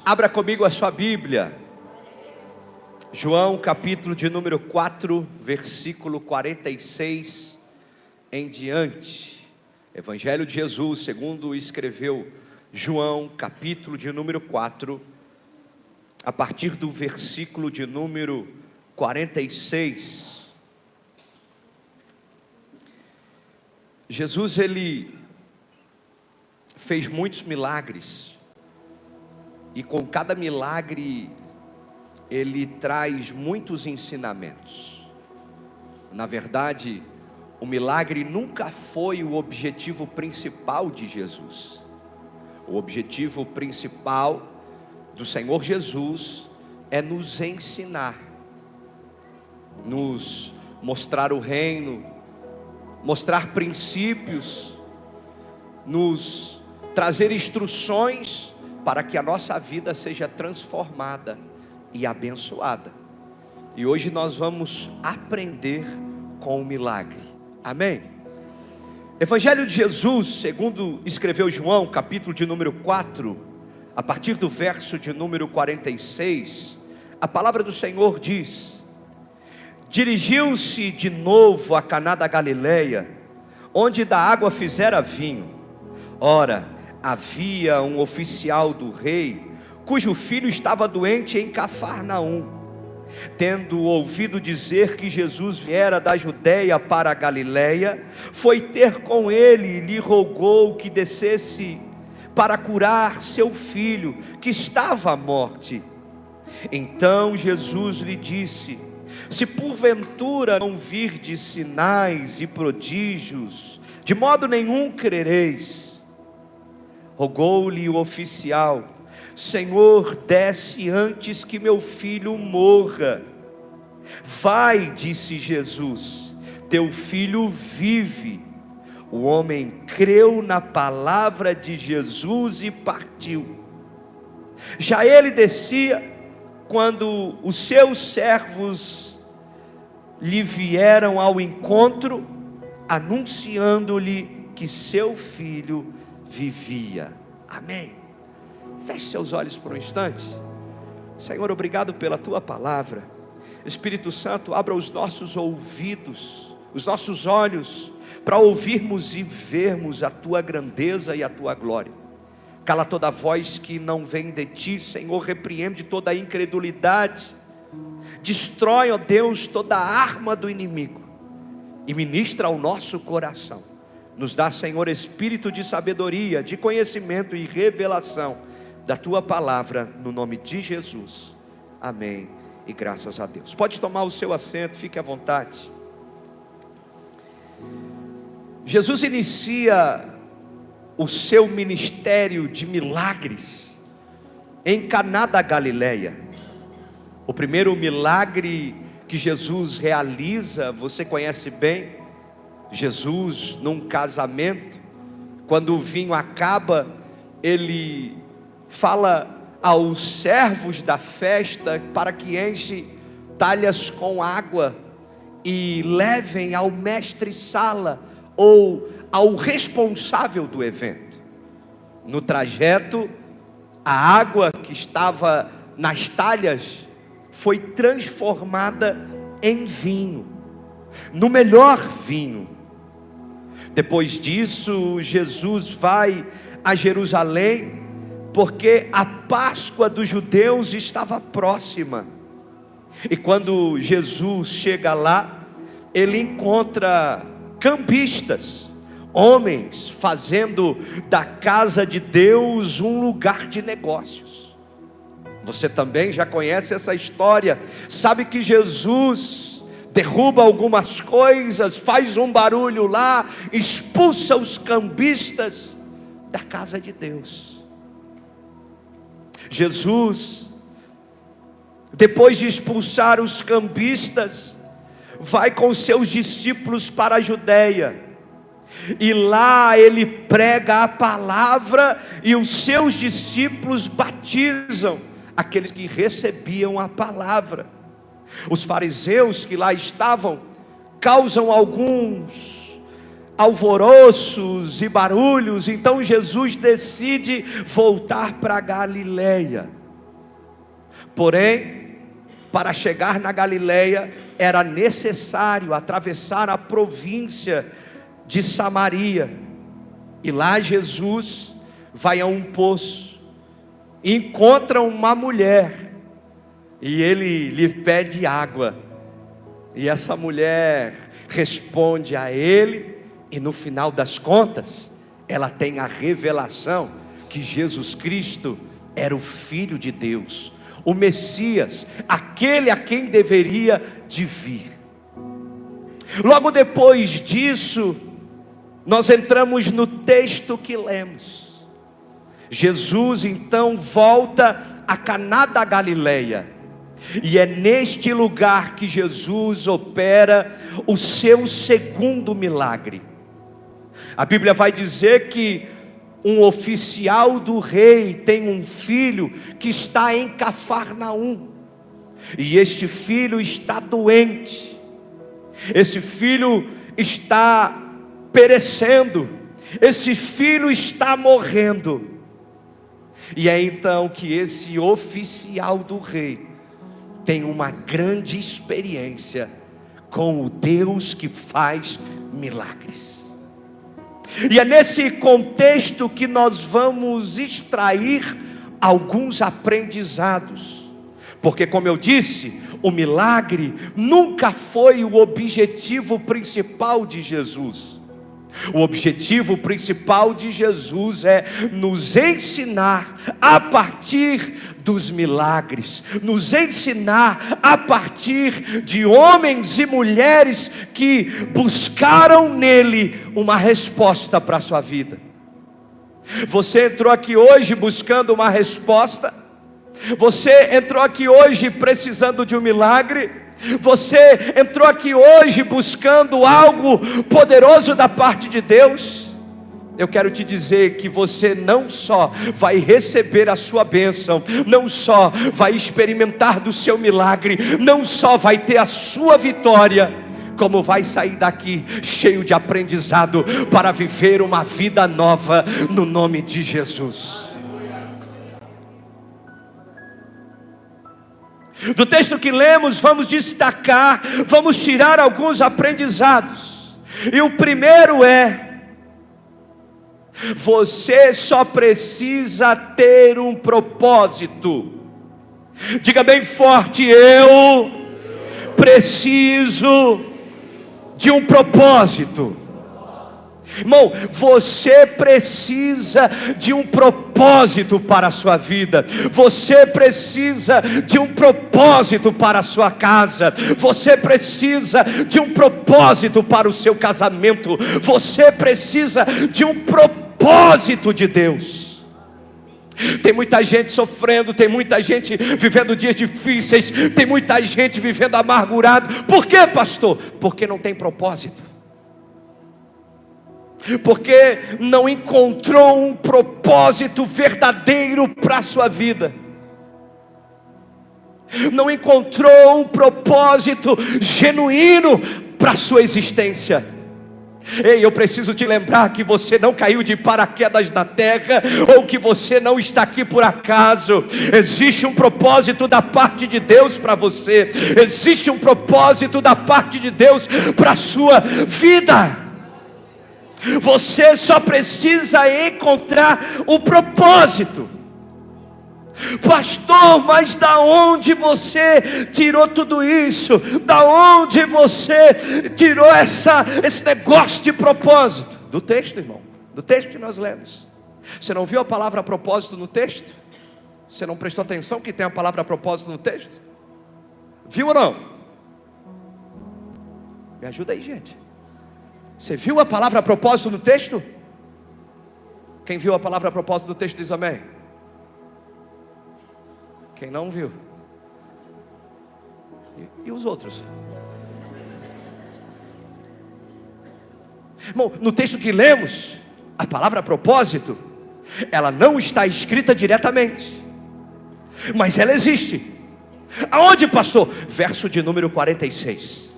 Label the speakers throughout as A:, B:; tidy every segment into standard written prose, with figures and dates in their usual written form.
A: Abra comigo a sua Bíblia. João capítulo de número 4, versículo 46 em diante. Evangelho de Jesus, segundo escreveu João, capítulo de número 4, a partir do versículo de número 46. Jesus, ele fez muitos milagres, e com cada milagre ele traz muitos ensinamentos. Na verdade, o milagre nunca foi o objetivo principal de Jesus. O objetivo principal do Senhor Jesus é nos ensinar, nos mostrar o reino, mostrar princípios, nos trazer instruções para que a nossa vida seja transformada e abençoada. E hoje nós vamos aprender com o milagre. Amém? Evangelho de Jesus, segundo escreveu João, capítulo de número 4, a partir do verso de número 46, a palavra do Senhor diz: dirigiu-se de novo a Caná da Galileia, onde da água fizera vinho. Ora, havia um oficial do rei, cujo filho estava doente em Cafarnaum. Tendo ouvido dizer que Jesus viera da Judeia para a Galileia, foi ter com ele e lhe rogou que descesse para curar seu filho, que estava à morte. Então Jesus lhe disse: se porventura não virdes sinais e prodígios, de modo nenhum crereis. Rogou-lhe o oficial: Senhor, desce antes que meu filho morra. Vai, disse Jesus, teu filho vive. O homem creu na palavra de Jesus e partiu. Já ele descia, quando os seus servos lhe vieram ao encontro, anunciando-lhe que seu filho vivia. Amém. Feche seus olhos por um instante. Senhor, obrigado pela tua palavra. Espírito Santo, abra os nossos ouvidos, os nossos olhos, para ouvirmos e vermos a tua grandeza e a tua glória. Cala toda voz que não vem de ti, Senhor. Repreende toda a incredulidade. Destrói, ó Deus, toda a arma do inimigo e ministra ao nosso coração. Nos dá, Senhor, espírito de sabedoria, de conhecimento e revelação da tua palavra, no nome de Jesus. Amém e graças a Deus. Pode tomar o seu assento, fique à vontade. Jesus inicia o seu ministério de milagres em Caná da Galileia. O primeiro milagre que Jesus realiza, você conhece bem. Jesus, num casamento, quando o vinho acaba, ele fala aos servos da festa para que enchem talhas com água e levem ao mestre-sala ou ao responsável do evento. No trajeto, a água que estava nas talhas foi transformada em vinho, no melhor vinho. Depois disso, Jesus vai a Jerusalém, porque a Páscoa dos judeus estava próxima. E quando Jesus chega lá, ele encontra cambistas, homens fazendo da casa de Deus um lugar de negócios. Você também já conhece essa história, sabe que Jesus derruba algumas coisas, faz um barulho lá, expulsa os cambistas da casa de Deus. Jesus, depois de expulsar os cambistas, vai com seus discípulos para a Judeia, e lá ele prega a palavra, e os seus discípulos batizam aqueles que recebiam a palavra. Os fariseus que lá estavam causam alguns alvoroços e barulhos. Então Jesus decide voltar para Galileia. Porém, para chegar na Galileia, era necessário atravessar a província de Samaria. E lá Jesus vai a um poço, encontra uma mulher, e ele lhe pede água. E essa mulher responde a ele, e no final das contas, ela tem a revelação que Jesus Cristo era o Filho de Deus, o Messias, aquele a quem deveria de vir. Logo depois disso, nós entramos no texto que lemos. Jesus então volta a Caná da Galileia, e é neste lugar que Jesus opera o seu segundo milagre. A Bíblia vai dizer que um oficial do rei tem um filho que está em Cafarnaum, e este filho está doente, esse filho está perecendo, esse filho está morrendo. E é então que esse oficial do rei tem uma grande experiência com o Deus que faz milagres. E é nesse contexto que nós vamos extrair alguns aprendizados, porque, como eu disse, o milagre nunca foi o objetivo principal de Jesus. O objetivo principal de Jesus é nos ensinar a partir dos milagres, nos ensinar a partir de homens e mulheres que buscaram nele uma resposta para a sua vida. Você entrou aqui hoje buscando uma resposta? Você entrou aqui hoje precisando de um milagre? Você entrou aqui hoje buscando algo poderoso da parte de Deus? Eu quero te dizer que você não só vai receber a sua bênção, não só vai experimentar do seu milagre, não só vai ter a sua vitória, como vai sair daqui cheio de aprendizado para viver uma vida nova no nome de Jesus. Do texto que lemos, vamos destacar, vamos tirar alguns aprendizados. E o primeiro é: você só precisa ter um propósito. Diga bem forte: eu preciso de um propósito. Irmão, você precisa de um propósito para a sua vida. Você precisa de um propósito para a sua casa. Você precisa de um propósito para o seu casamento. Você precisa de um propósito de Deus. Tem muita gente sofrendo, tem muita gente vivendo dias difíceis, tem muita gente vivendo amargurado. Por quê, pastor? Porque não tem propósito. Porque não encontrou um propósito verdadeiro para a sua vida. Não encontrou um propósito genuíno para a sua existência. Ei, eu preciso te lembrar que você não caiu de paraquedas na terra, ou que você não está aqui por acaso. Existe um propósito da parte de Deus para você. Existe um propósito da parte de Deus para a sua vida. Você só precisa encontrar o propósito. Pastor, mas da onde você tirou tudo isso? Da onde você tirou esse negócio de propósito? Do texto, irmão, do texto que nós lemos. Você não viu a palavra propósito no texto? Você não prestou atenção que tem a palavra propósito no texto? Viu ou não? Me ajuda aí, gente. Você viu a palavra propósito no texto? Quem viu a palavra propósito no texto diz amém. Quem não viu? E os outros? Bom, no texto que lemos, a palavra propósito, ela não está escrita diretamente, mas ela existe. Aonde, pastor? Verso de número 46.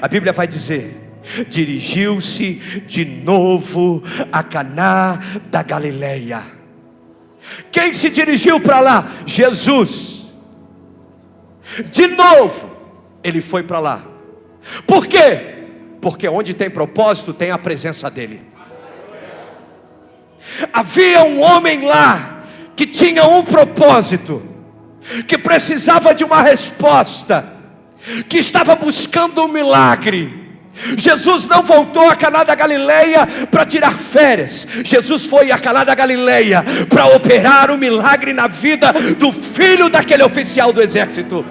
A: A Bíblia vai dizer: dirigiu-se de novo a Caná da Galileia. Quem se dirigiu para lá? Jesus. De novo, ele foi para lá. Por quê? Porque onde tem propósito, tem a presença dele. Havia um homem lá, que tinha um propósito, que precisava de uma resposta, que estava buscando um milagre. Jesus não voltou a Caná da Galileia para tirar férias. Jesus foi a Caná da Galileia para operar um milagre na vida do filho daquele oficial do exército.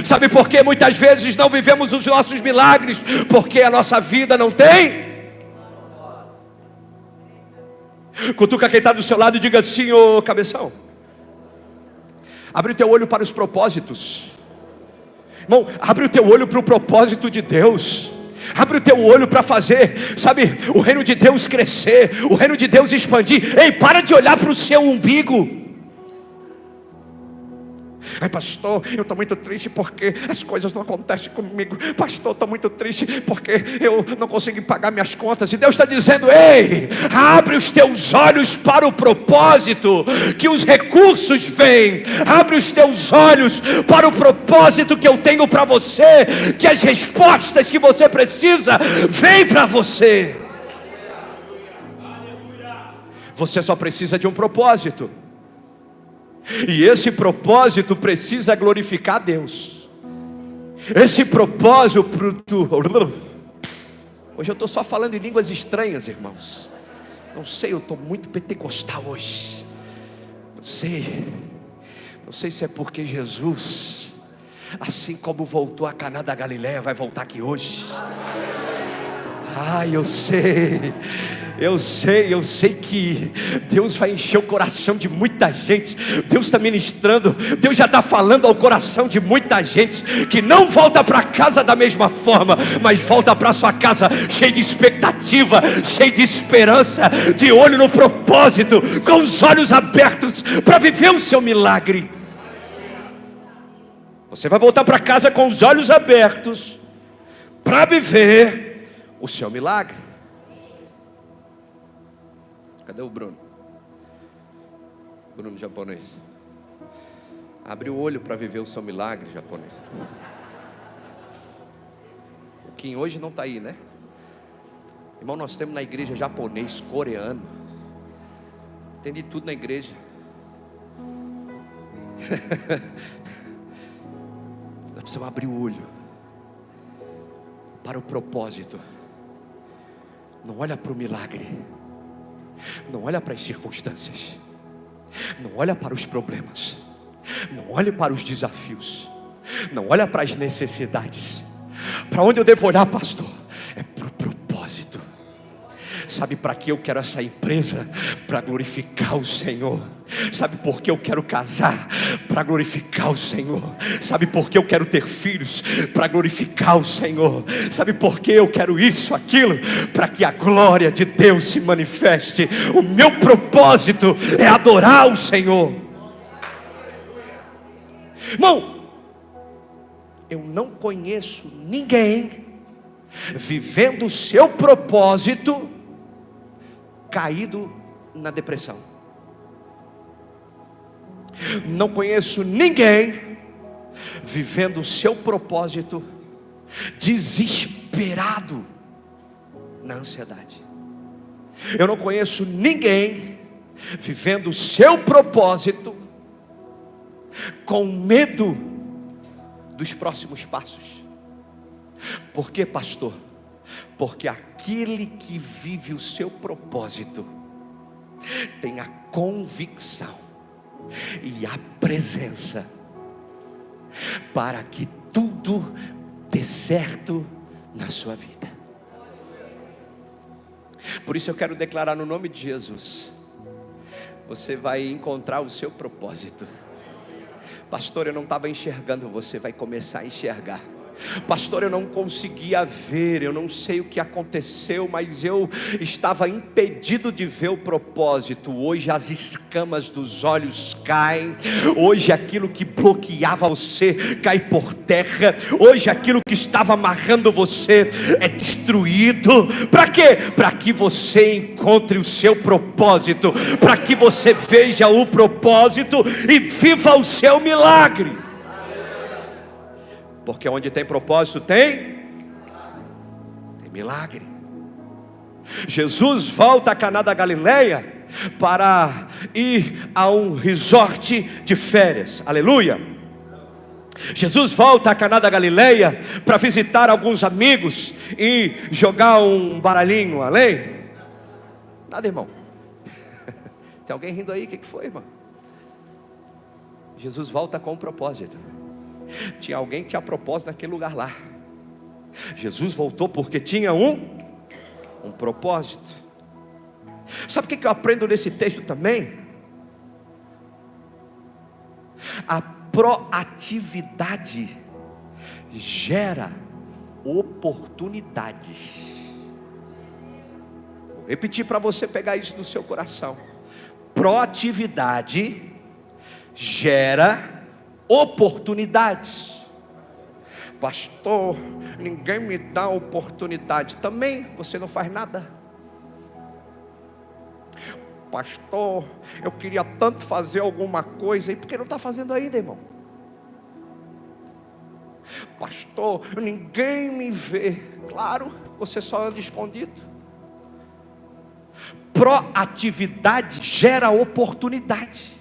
A: Sabe por que muitas vezes não vivemos os nossos milagres? Porque a nossa vida não tem. Cutuca quem está do seu lado e diga assim: ô cabeção, abre o teu olho para os propósitos. Irmão, abre o teu olho para o propósito de Deus. Abre o teu olho para fazer, sabe, o reino de Deus crescer, o reino de Deus expandir. Ei, para de olhar para o seu umbigo. Ai, pastor, eu estou muito triste porque as coisas não acontecem comigo. Pastor, estou muito triste porque eu não consigo pagar minhas contas. E Deus está dizendo: ei, abre os teus olhos para o propósito, que os recursos vêm. Abre os teus olhos para o propósito que eu tenho para você, que as respostas que você precisa vêm para você. Você só precisa de um propósito. E esse propósito precisa glorificar a Deus. Esse propósito. Hoje eu estou só falando em línguas estranhas, irmãos. Não sei, eu estou muito pentecostal hoje. Não sei se é porque Jesus, assim como voltou a Caná da Galileia, vai voltar aqui hoje. Eu sei que Deus vai encher o coração de muita gente. Deus está ministrando, Deus já está falando ao coração de muita gente, que não volta para casa da mesma forma, mas volta para sua casa cheio de expectativa, cheio de esperança, de olho no propósito, com os olhos abertos para viver o seu milagre. Você vai voltar para casa com os olhos abertos para viver o seu milagre. Cadê o Bruno? Bruno japonês. Abre o olho para viver o seu milagre, japonês. O Kim hoje não está aí, né? Irmão, nós temos na igreja japonês, coreano. Tem de tudo na igreja. Nós precisamos abrir o olho para o propósito. Não olha para o milagre. Não olha para as circunstâncias. Não olha para os problemas. Não olhe para os desafios. Não olha para as necessidades. Para onde eu devo olhar, pastor? É para o propósito. Sabe para que eu quero essa empresa? Para glorificar o Senhor. Sabe por que eu quero casar? Para glorificar o Senhor. Sabe por que eu quero ter filhos? Para glorificar o Senhor. Sabe por que eu quero isso, aquilo? Para que a glória de Deus se manifeste. O meu propósito é adorar o Senhor. Irmão, eu não conheço ninguém vivendo o seu propósito caído na depressão. Não conheço ninguém vivendo o seu propósito desesperado na ansiedade. Eu não conheço ninguém vivendo o seu propósito com medo dos próximos passos. Por quê, pastor? Porque aquele que vive o seu propósito tem a convicção e a presença para que tudo dê certo na sua vida. Por isso eu quero declarar no nome de Jesus: você vai encontrar o seu propósito. Pastor, eu não estava enxergando, você vai começar a enxergar. Pastor, eu não conseguia ver, eu não sei o que aconteceu, mas eu estava impedido de ver o propósito. Hoje as escamas dos olhos caem. Hoje aquilo que bloqueava você cai por terra. Hoje aquilo que estava amarrando você é destruído. Para quê? Para que você encontre o seu propósito, para que você veja o propósito e viva o seu milagre. Porque onde tem propósito tem milagre. Jesus volta a Caná da Galileia para ir a um resort de férias. Aleluia. Jesus volta a Caná da Galileia para visitar alguns amigos e jogar um baralhinho, além. Nada, irmão. Tem alguém rindo aí? O que foi, irmão? Jesus volta com um propósito. Tinha alguém que tinha propósito naquele lugar lá. Jesus voltou porque tinha um propósito. Sabe o que eu aprendo nesse texto também? A proatividade gera oportunidades. Vou repetir para você pegar isso no seu coração. Proatividade gera oportunidades. Pastor, ninguém me dá oportunidade. Também você não faz nada. Pastor, eu queria tanto fazer alguma coisa, e por que não está fazendo ainda, irmão? Pastor, ninguém me vê. Claro, você só anda escondido. Proatividade gera oportunidade.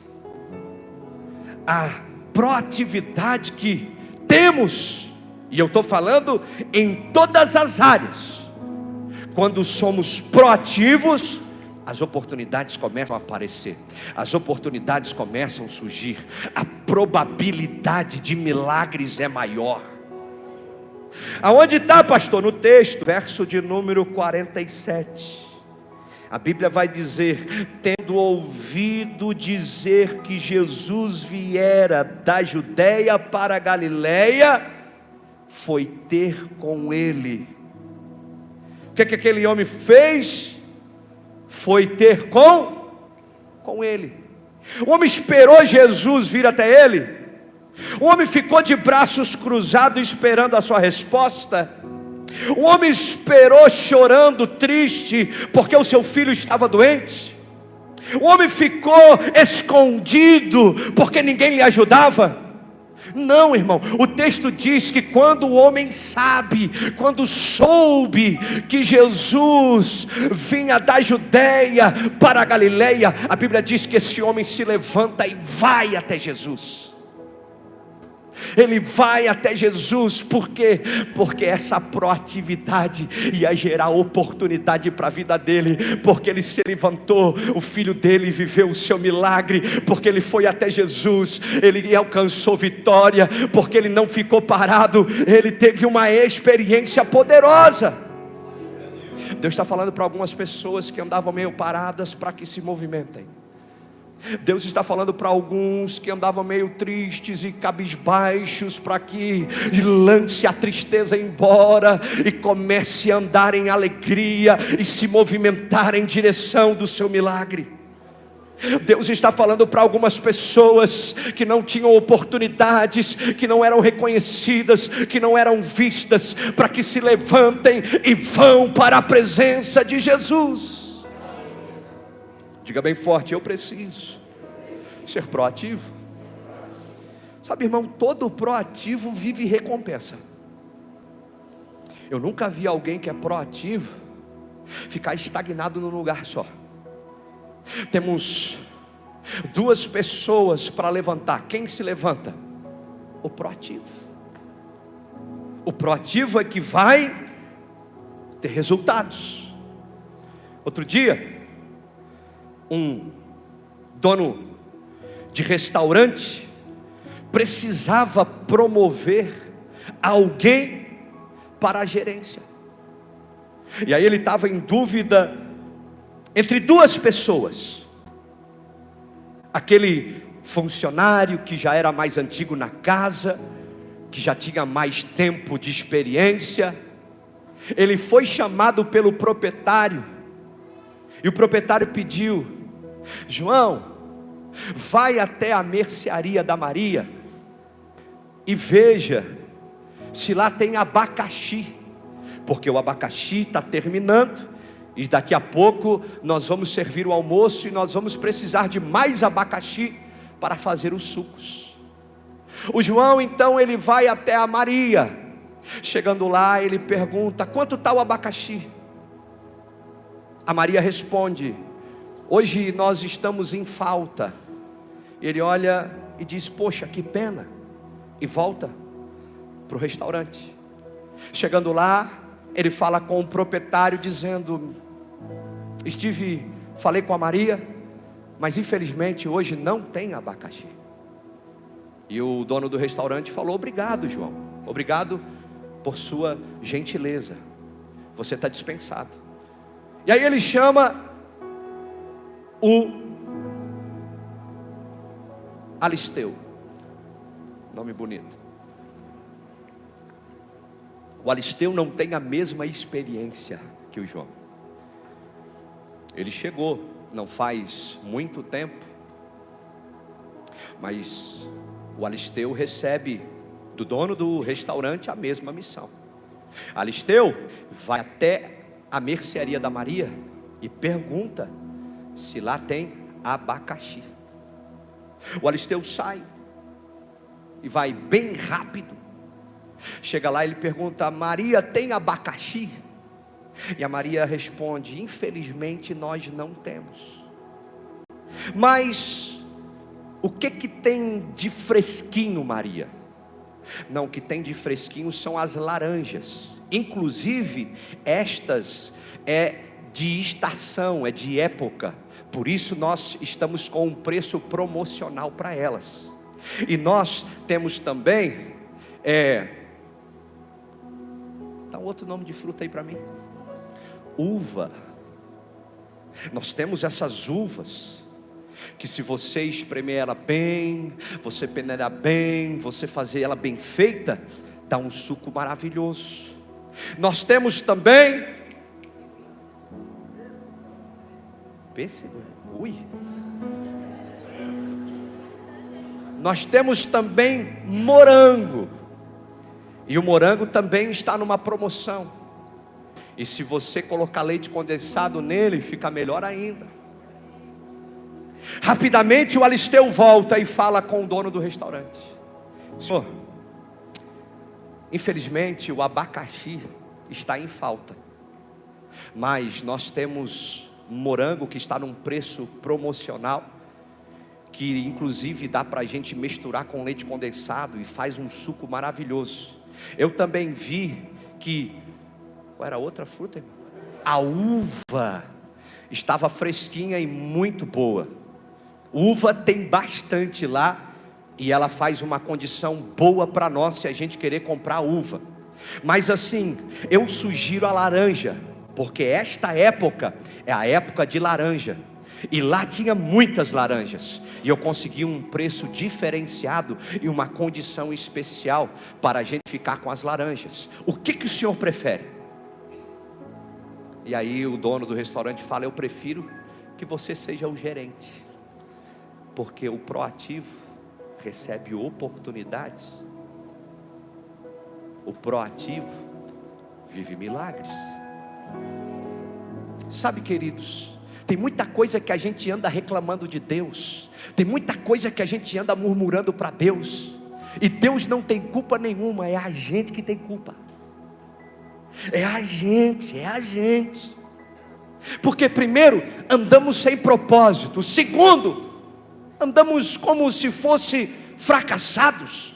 A: A proatividade que temos, e eu estou falando em todas as áreas, quando somos proativos, as oportunidades começam a aparecer, as oportunidades começam a surgir, a probabilidade de milagres é maior. Aonde está, pastor? No texto, verso de número 47. A Bíblia vai dizer: tendo ouvido dizer que Jesus viera da Judeia para a Galileia, foi ter com ele. O que aquele homem fez? Foi ter com ele. O homem esperou Jesus vir até ele. O homem ficou de braços cruzados esperando a sua resposta. O homem esperou chorando, triste, porque o seu filho estava doente. O homem ficou escondido, porque ninguém lhe ajudava. Não, irmão, o texto diz que quando o homem quando soube que Jesus vinha da Judeia para a Galileia, a Bíblia diz que esse homem se levanta e vai até Jesus. Ele vai até Jesus, por quê? Porque essa proatividade ia gerar oportunidade para a vida dele, porque ele se levantou, o filho dele viveu o seu milagre, porque ele foi até Jesus, ele alcançou vitória, porque ele não ficou parado, ele teve uma experiência poderosa. Deus está falando para algumas pessoas que andavam meio paradas para que se movimentem. Deus está falando para alguns que andavam meio tristes e cabisbaixos, para que lance a tristeza embora e comece a andar em alegria e se movimentar em direção do seu milagre. Deus está falando para algumas pessoas que não tinham oportunidades, que não eram reconhecidas, que não eram vistas, para que se levantem e vão para a presença de Jesus. Diga bem forte: eu preciso ser proativo. Sabe, irmão, todo proativo vive recompensa. Eu nunca vi alguém que é proativo ficar estagnado num lugar só. Temos duas pessoas para levantar. Quem se levanta? O proativo. O proativo é que vai ter resultados. Outro dia, um dono de restaurante precisava promover alguém para a gerência. E aí ele estava em dúvida entre duas pessoas. Aquele funcionário que já era mais antigo na casa, que já tinha mais tempo de experiência. Ele foi chamado pelo proprietário, e o proprietário pediu: João, vai até a mercearia da Maria e veja se lá tem abacaxi, porque o abacaxi está terminando, e daqui a pouco nós vamos servir o almoço, e nós vamos precisar de mais abacaxi para fazer os sucos. O João então ele vai até a Maria. Chegando lá ele pergunta: quanto está o abacaxi? A Maria responde: hoje nós estamos em falta. Ele olha e diz: poxa, que pena. E volta para o restaurante. Chegando lá, ele fala com o proprietário dizendo: falei com a Maria, mas infelizmente hoje não tem abacaxi. E o dono do restaurante falou: obrigado, João, obrigado por sua gentileza, você está dispensado. E aí ele chama o Alisteu, nome bonito. O Alisteu não tem a mesma experiência que o João. Ele chegou não faz muito tempo, mas o Alisteu recebe do dono do restaurante a mesma missão. Alisteu vai até a mercearia da Maria e pergunta se lá tem abacaxi. O Alisteu sai e vai bem rápido. Chega lá e ele pergunta: Maria, tem abacaxi? E a Maria responde: infelizmente nós não temos. Mas o que tem de fresquinho, Maria? Não, o que tem de fresquinho são as laranjas. Inclusive estas é de estação, é de época. Por isso nós estamos com um preço promocional para elas. E nós temos também dá um outro nome de fruta aí para mim. Uva. Nós temos essas uvas que se você espremer ela bem, você peneirar bem, você fazer ela bem feita, dá um suco maravilhoso. Nós temos também pêssego. Nós temos também morango. E o morango também está numa promoção. E se você colocar leite condensado nele, fica melhor ainda. Rapidamente o Alisteu volta e fala com o dono do restaurante: senhor, infelizmente o abacaxi está em falta, mas nós temos morango que está num preço promocional, que inclusive dá para a gente misturar com leite condensado e faz um suco maravilhoso. Eu também vi que, qual era a outra fruta, irmão? A uva estava fresquinha e muito boa. Uva tem bastante lá, e ela faz uma condição boa para nós se a gente querer comprar uva. Mas assim, eu sugiro a laranja, porque esta época é a época de laranja. E lá tinha muitas laranjas, e eu consegui um preço diferenciado e uma condição especial para a gente ficar com as laranjas. O que o senhor prefere? E aí o dono do restaurante fala: eu prefiro que você seja o gerente, porque o proativo recebe oportunidades, o proativo vive milagres. Sabe, queridos, tem muita coisa que a gente anda reclamando de Deus, tem muita coisa que a gente anda murmurando para Deus, e Deus não tem culpa nenhuma, é a gente que tem culpa. É a gente. Porque primeiro, andamos sem propósito. Segundo, andamos como se fosse fracassados.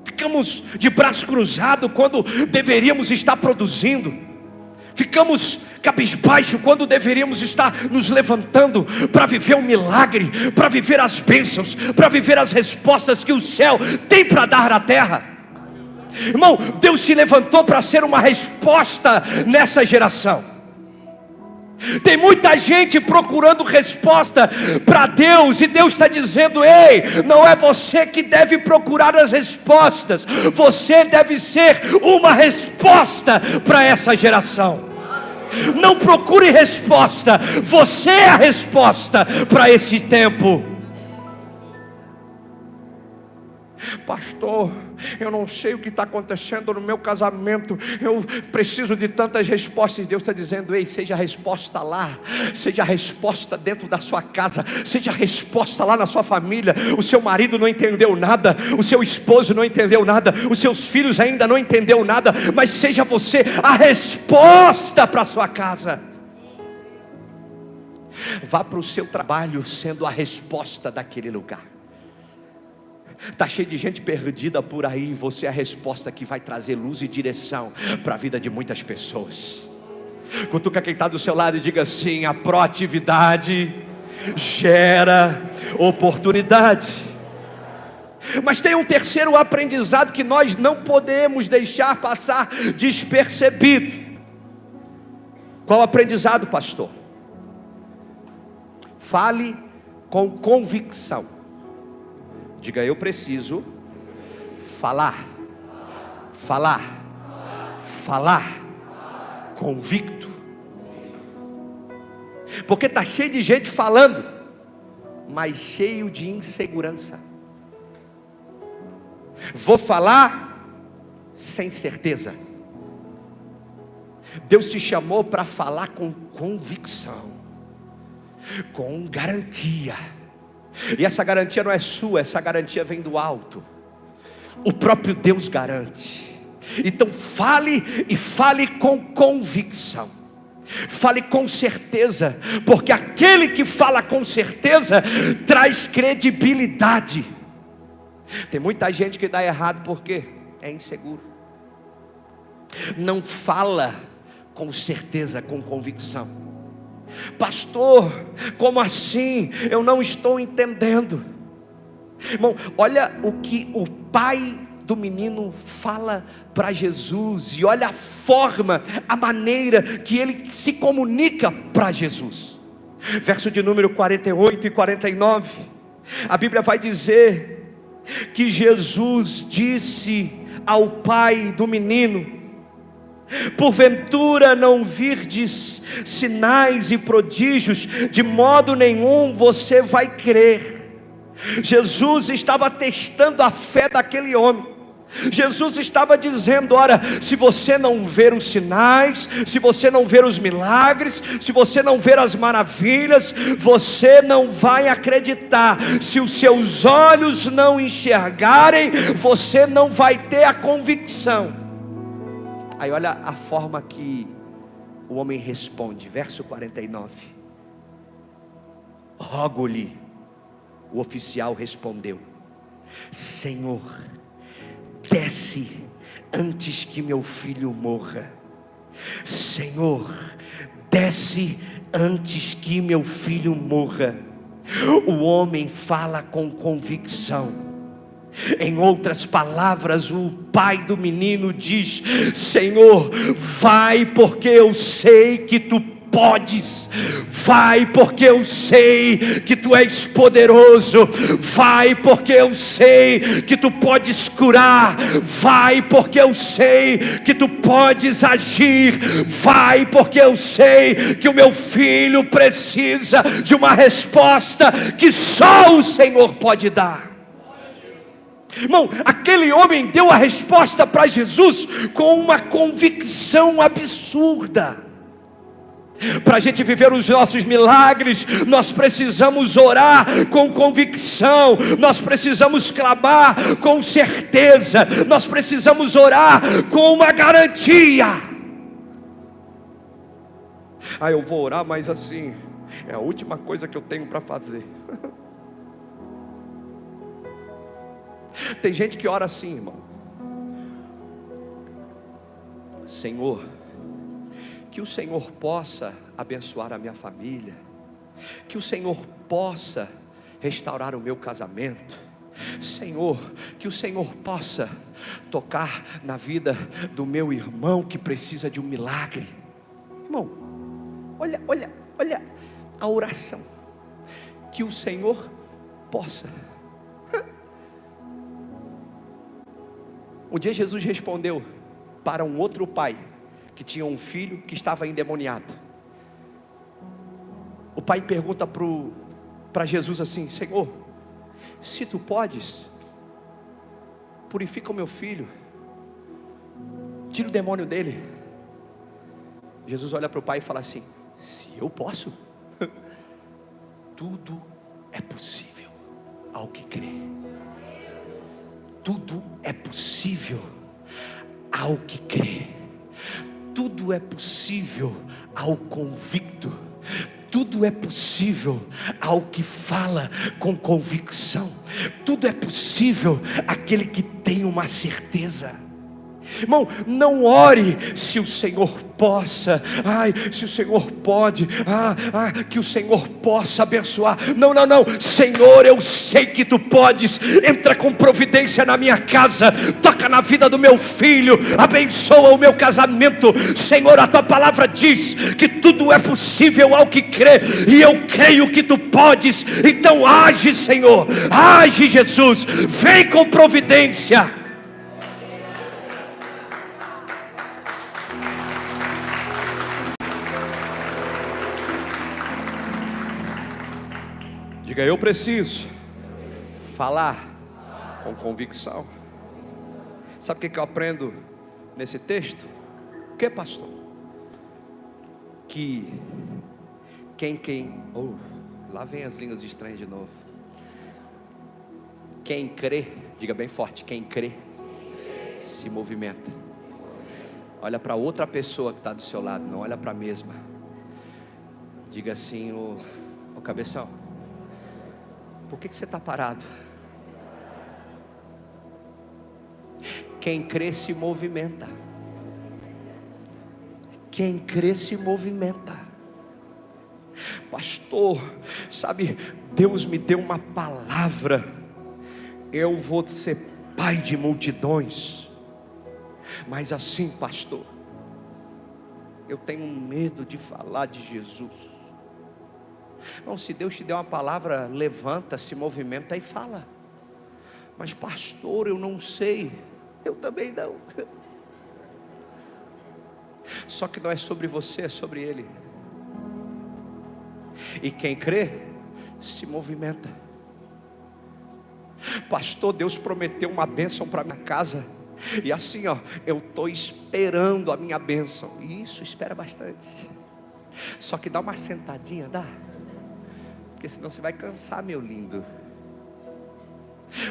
A: Ficamos de braço cruzado quando deveríamos estar produzindo. Ficamos cabisbaixo quando deveríamos estar nos levantando para viver um milagre, para viver as bênçãos, para viver as respostas que o céu tem para dar à terra. Irmão, Deus se levantou para ser uma resposta nessa geração. Tem muita gente procurando resposta para Deus, e Deus está dizendo: ei, não é você que deve procurar as respostas, você deve ser uma resposta para essa geração. Não procure resposta, você é a resposta para esse tempo. pastor, eu não sei o que está acontecendo no meu casamento, eu preciso de tantas respostas. Deus está dizendo: ei, seja a resposta lá, seja a resposta dentro da sua casa, seja a resposta lá na sua família. O seu marido não entendeu nada, o seu esposo não entendeu nada, os seus filhos ainda não entenderam nada, mas seja você a resposta para a sua casa. Vá para o seu trabalho sendo a resposta daquele lugar. Está cheio de gente perdida por aí, você é a resposta que vai trazer luz e direção para a vida de muitas pessoas. Cutuca quem está do seu lado e diga assim: a proatividade gera oportunidade. Mas tem um terceiro aprendizado que nós não podemos deixar passar despercebido. Qual aprendizado, pastor? Fale com convicção. Diga: eu preciso falar convicto. Porque está cheio de gente falando, mas cheio de insegurança. Vou falar sem certeza. Deus te chamou para falar com convicção, com garantia. E essa garantia não é sua, essa garantia vem do alto. O próprio Deus garante. Então fale, e fale com convicção. Fale com certeza, porque aquele que fala com certeza traz credibilidade. Tem muita gente que dá errado porque é inseguro. Não fala com certeza, com convicção. Pastor, como assim? Eu não estou entendendo. Irmão, olha o que o pai do menino fala para Jesus, e olha a forma, a maneira que ele se comunica para Jesus. Verso de número 48 e 49, a Bíblia vai dizer que Jesus disse ao pai do menino: porventura não virdes sinais e prodígios, de modo nenhum você vai crer. Jesus estava testando a fé daquele homem. Jesus estava dizendo: ora, se você não ver os sinais, se você não ver os milagres, se você não ver as maravilhas, você não vai acreditar. Se os seus olhos não enxergarem, você não vai ter a convicção. Aí olha a forma que o homem responde, verso 49. Rogo-lhe, o oficial respondeu: Senhor, desce antes que meu filho morra. Senhor, desce antes que meu filho morra. O homem fala com convicção. Em outras palavras, o pai do menino diz: Senhor, vai, porque eu sei que tu podes. Vai, porque eu sei que tu és poderoso. Vai, porque eu sei que tu podes curar. Vai, porque eu sei que tu podes agir. Vai, porque eu sei que o meu filho precisa de uma resposta que só o Senhor pode dar. Irmão, aquele homem deu a resposta para Jesus com uma convicção absurda. Para a gente viver os nossos milagres, nós precisamos orar com convicção, nós precisamos clamar com certeza, nós precisamos orar com uma garantia. Eu vou orar, mas assim, é a última coisa que eu tenho para fazer. Tem gente que ora assim, irmão: Senhor, que o Senhor possa abençoar a minha família, que o Senhor possa restaurar o meu casamento, Senhor, que o Senhor possa tocar na vida do meu irmão que precisa de um milagre. Irmão, olha a oração: que o Senhor possa. Um dia Jesus respondeu para um outro pai que tinha um filho que estava endemoniado. O pai pergunta para Jesus assim: Senhor, se tu podes, purifica o meu filho, tira o demônio dele. Jesus olha para o pai e fala assim: se eu posso, tudo é possível ao que crê. Tudo é possível ao que crê. Tudo é possível ao convicto. Tudo é possível ao que fala com convicção. Tudo é possível àquele que tem uma certeza. Irmão, não ore se o Senhor possa, se o Senhor pode, que o Senhor possa abençoar. Não, Senhor, eu sei que tu podes. Entra com providência na minha casa, toca na vida do meu filho, abençoa o meu casamento. Senhor, a tua palavra diz que tudo é possível ao que crê, e eu creio que tu podes. Então age, Senhor, age, Jesus, vem com providência. Diga: eu preciso falar com convicção. Sabe o que eu aprendo nesse texto? O que, pastor? Que lá vem as línguas estranhas de novo. Quem crê, diga bem forte: quem crê se movimenta. Olha para outra pessoa que está do seu lado, não olha para a mesma. Diga assim: ô cabeção, por que você está parado? Quem crê se movimenta. Quem crê se movimenta. Pastor, sabe, Deus me deu uma palavra. Eu vou ser pai de multidões. Mas assim, pastor, eu tenho medo de falar de Jesus. Não, se Deus te der uma palavra, levanta, se movimenta e fala. Mas pastor, eu não sei. Eu também não. Só que não é sobre você, é sobre Ele. E quem crê, se movimenta. Pastor, Deus prometeu uma bênção para minha casa. E assim, eu estou esperando a minha bênção. E isso, espera bastante. Só que dá uma sentadinha, dá? Porque senão você vai cansar, meu lindo.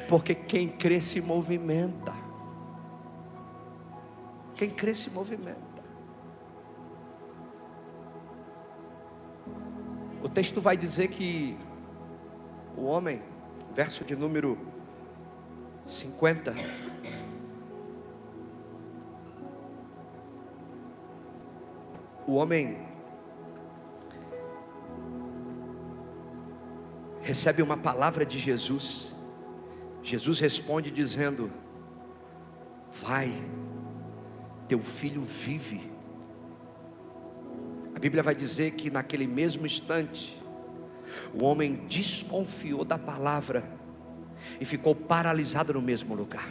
A: Porque quem crê se movimenta. Quem crê se movimenta. O texto vai dizer que o homem, verso de número 50, o homem recebe uma palavra de Jesus. Jesus responde dizendo: vai, teu filho vive. A Bíblia vai dizer que naquele mesmo instante, o homem desconfiou da palavra e ficou paralisado no mesmo lugar.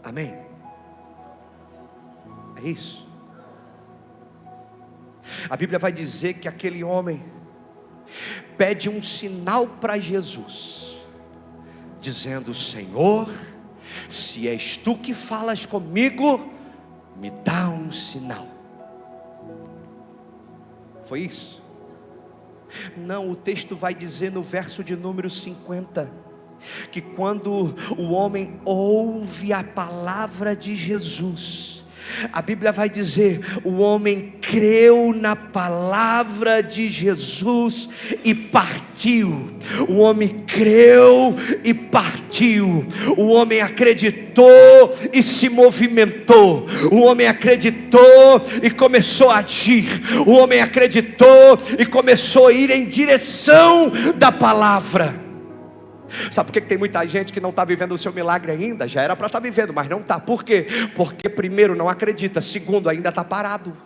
A: Amém? É isso. A Bíblia vai dizer que aquele homem pede um sinal para Jesus, dizendo: Senhor, se és tu que falas comigo, me dá um sinal. Foi isso? Não, o texto vai dizer no verso de número 50, que quando o homem ouve a palavra de Jesus, a Bíblia vai dizer: o homem creu na palavra de Jesus e partiu. O homem creu e partiu. O homem acreditou e se movimentou. O homem acreditou e começou a agir. O homem acreditou e começou a ir em direção da palavra. Sabe por que tem muita gente que não está vivendo o seu milagre ainda? Já era para estar vivendo, mas não está. Por quê? Porque primeiro não acredita, segundo ainda está parado.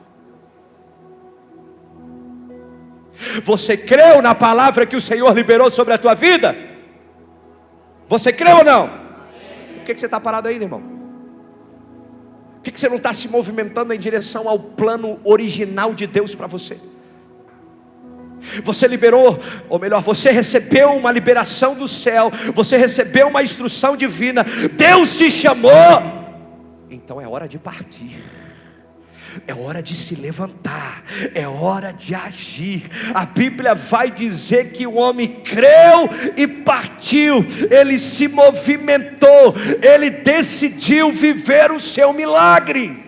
A: Você creu na palavra que o Senhor liberou sobre a tua vida? Você creu ou não? Por que você está parado aí, irmão? Por que você não está se movimentando em direção ao plano original de Deus para você? Você liberou, ou melhor, você recebeu uma liberação do céu, você recebeu uma instrução divina, Deus te chamou, então é hora de partir. É hora de se levantar, é hora de agir. A Bíblia vai dizer que o homem creu e partiu, ele se movimentou, ele decidiu viver o seu milagre.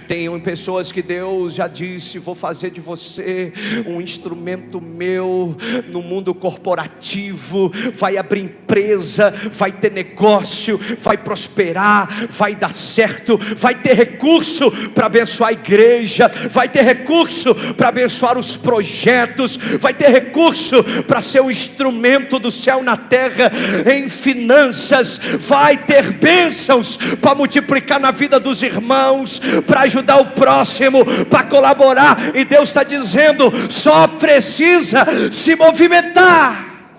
A: Tem pessoas que Deus já disse: vou fazer de você um instrumento meu no mundo corporativo, vai abrir empresa, vai ter negócio, vai prosperar, vai dar certo, vai ter recurso para abençoar a igreja, vai ter recurso para abençoar os projetos, vai ter recurso para ser um instrumento do céu na terra, em finanças, vai ter bênçãos para multiplicar na vida dos irmãos, para ajudar o próximo, para colaborar. E Deus está dizendo: só precisa se movimentar.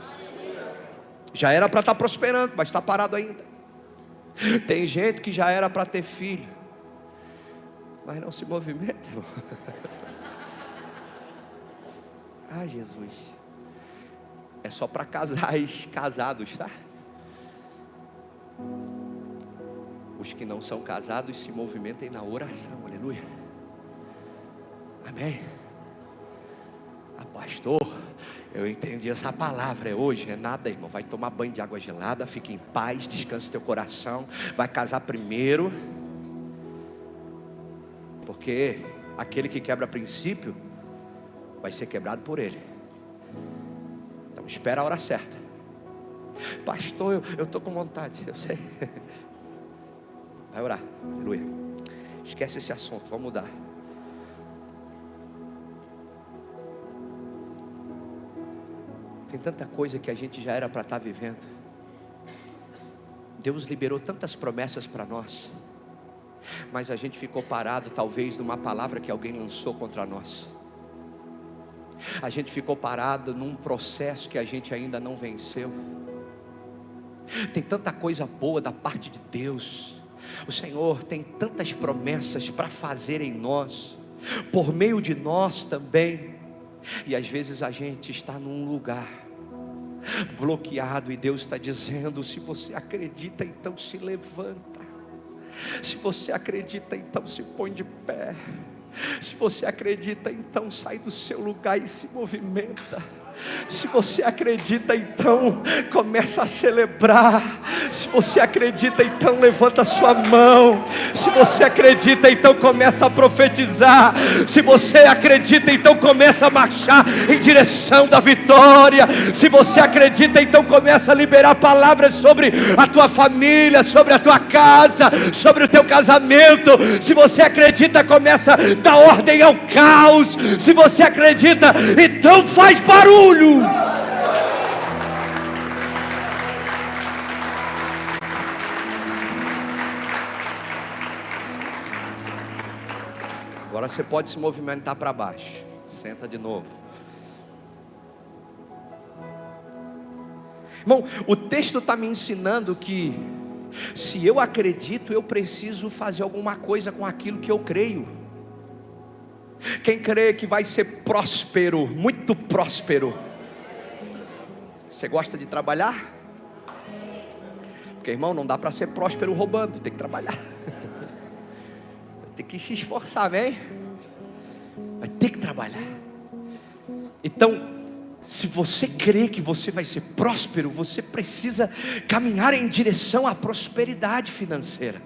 A: Já era para estar prosperando, mas está parado ainda. Tem gente que já era para ter filho, mas não se movimenta, irmão. Ai, Jesus, é só para casais casados, tá? Os que não são casados se movimentem na oração, aleluia, amém. Pastor, eu entendi essa palavra, é hoje, é nada, irmão. Vai tomar banho de água gelada, fique em paz, descanse teu coração, vai casar primeiro, porque aquele que quebra princípio vai ser quebrado por ele. Então espera a hora certa. Pastor, eu estou com vontade, eu sei. Vai orar, aleluia. Esquece esse assunto, vamos mudar. Tem tanta coisa que a gente já era para estar vivendo. Deus liberou tantas promessas para nós, mas a gente ficou parado talvez numa palavra que alguém lançou contra nós. A gente ficou parado num processo que a gente ainda não venceu. Tem tanta coisa boa da parte de Deus. O Senhor tem tantas promessas para fazer em nós, por meio de nós também. E às vezes a gente está num lugar bloqueado, e Deus está dizendo: se você acredita, então se levanta. Se você acredita, então se põe de pé. Se você acredita, então sai do seu lugar e se movimenta. Se você acredita, então começa a celebrar. Se você acredita, então levanta a sua mão. Se você acredita, então começa a profetizar. Se você acredita, então começa a marchar em direção da vitória. Se você acredita, então começa a liberar palavras sobre a tua família, sobre a tua casa, sobre o teu casamento. Se você acredita, começa a dar ordem ao caos. Se você acredita, então faz barulho. Agora você pode se movimentar para baixo. Senta de novo. Irmão, o texto está me ensinando que se eu acredito, eu preciso fazer alguma coisa com aquilo que eu creio. Quem crê que vai ser próspero, muito próspero? Você gosta de trabalhar? Porque, irmão, não dá para ser próspero roubando, tem que trabalhar. Tem que se esforçar, amém? Vai ter que trabalhar. Então, se você crê que você vai ser próspero, você precisa caminhar em direção à prosperidade financeira.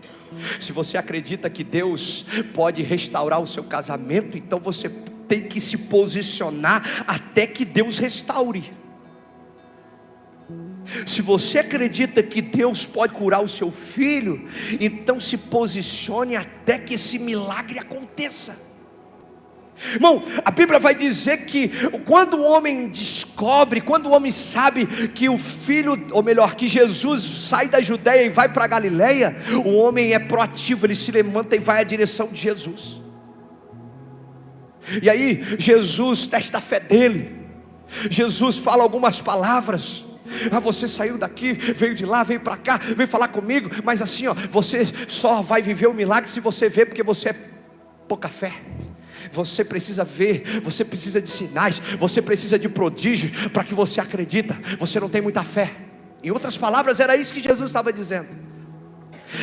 A: Se você acredita que Deus pode restaurar o seu casamento, então você tem que se posicionar até que Deus restaure. Se você acredita que Deus pode curar o seu filho, então se posicione até que esse milagre aconteça. Irmão, a Bíblia vai dizer que quando o homem descobre, quando o homem sabe que o filho, ou melhor, que Jesus sai da Judeia e vai para a Galileia, o homem é proativo, ele se levanta e vai à direção de Jesus. E aí Jesus testa a fé dele. Jesus fala algumas palavras. Você saiu daqui, veio de lá, veio para cá, veio falar comigo, mas assim, ó, você só vai viver o milagre se você ver, porque você é pouca fé. Você precisa ver, você precisa de sinais, você precisa de prodígios para que você acredita. Você não tem muita fé. Em outras palavras, era isso que Jesus estava dizendo.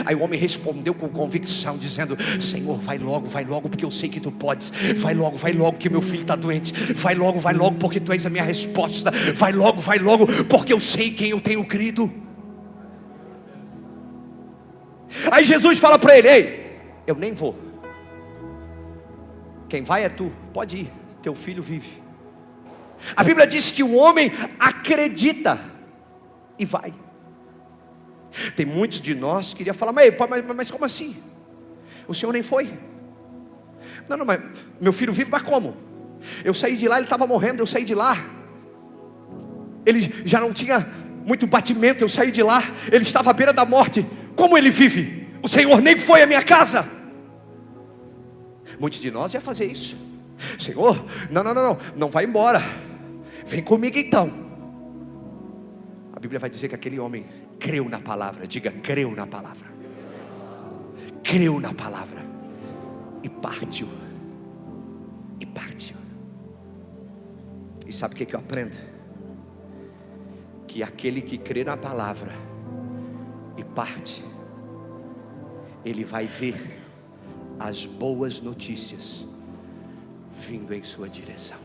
A: Aí o homem respondeu com convicção, dizendo: Senhor, vai logo, porque eu sei que tu podes. Vai logo, que meu filho está doente. Vai logo, porque tu és a minha resposta. Vai logo, porque eu sei quem eu tenho crido. Aí Jesus fala para ele: ei, eu nem vou. Quem vai é tu, pode ir, teu filho vive. A Bíblia diz que o homem acredita e vai. Tem muitos de nós que queriam falar: mas como assim? O senhor nem foi? Não, mas meu filho vive, mas como? Eu saí de lá, ele estava morrendo, eu saí de lá, ele já não tinha muito batimento, eu saí de lá, ele estava à beira da morte. Como ele vive? O senhor nem foi à minha casa. Muitos de nós iam fazer isso. Senhor, não vai embora, vem comigo então. A Bíblia vai dizer que aquele homem creu na palavra. Diga: creu na palavra. Creu na palavra e partiu. E sabe o que eu aprendo? Que aquele que crê na palavra e parte, ele vai ver as boas notícias vindo em sua direção.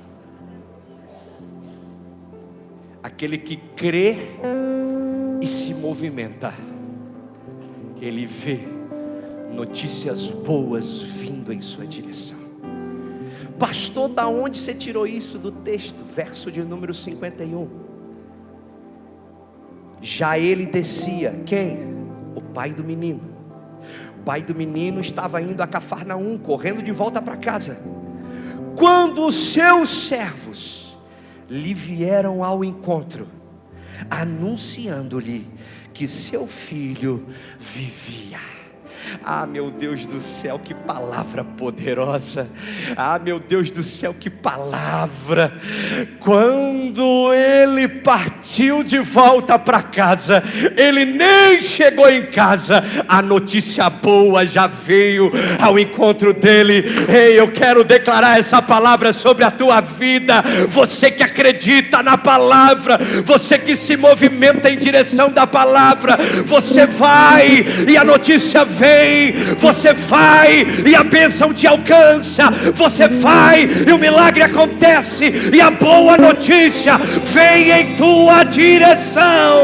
A: Aquele que crê e se movimenta, ele vê notícias boas vindo em sua direção. Pastor, da onde você tirou isso? Do texto, verso de número 51. Já ele descia. Quem? O pai do menino. O pai do menino estava indo a Cafarnaum, correndo de volta para casa, quando os seus servos lhe vieram ao encontro, anunciando-lhe que seu filho vivia. Ah, meu Deus do céu, que palavra poderosa. Ah, meu Deus do céu, que palavra. Quando ele partiu de volta para casa, ele nem chegou em casa, a notícia boa já veio ao encontro dele. Ei, eu quero declarar essa palavra sobre a tua vida. Você que acredita na palavra, você que se movimenta em direção da palavra, você vai e a notícia vem. Você vai e a bênção te alcança. Você vai e o milagre acontece, e a boa notícia vem em tua direção.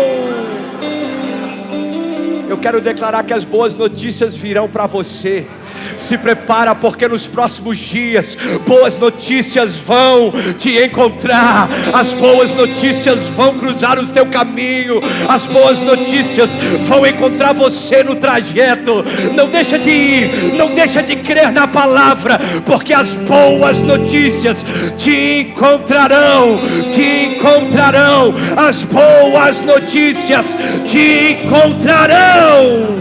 A: Eu quero declarar que as boas notícias virão para você. Se prepara, porque nos próximos dias boas notícias vão te encontrar. As boas notícias vão cruzar o teu caminho. As boas notícias vão encontrar você no trajeto. Não deixa de ir, não deixa de crer na palavra, porque as boas notícias te encontrarão. Te encontrarão. As boas notícias te encontrarão.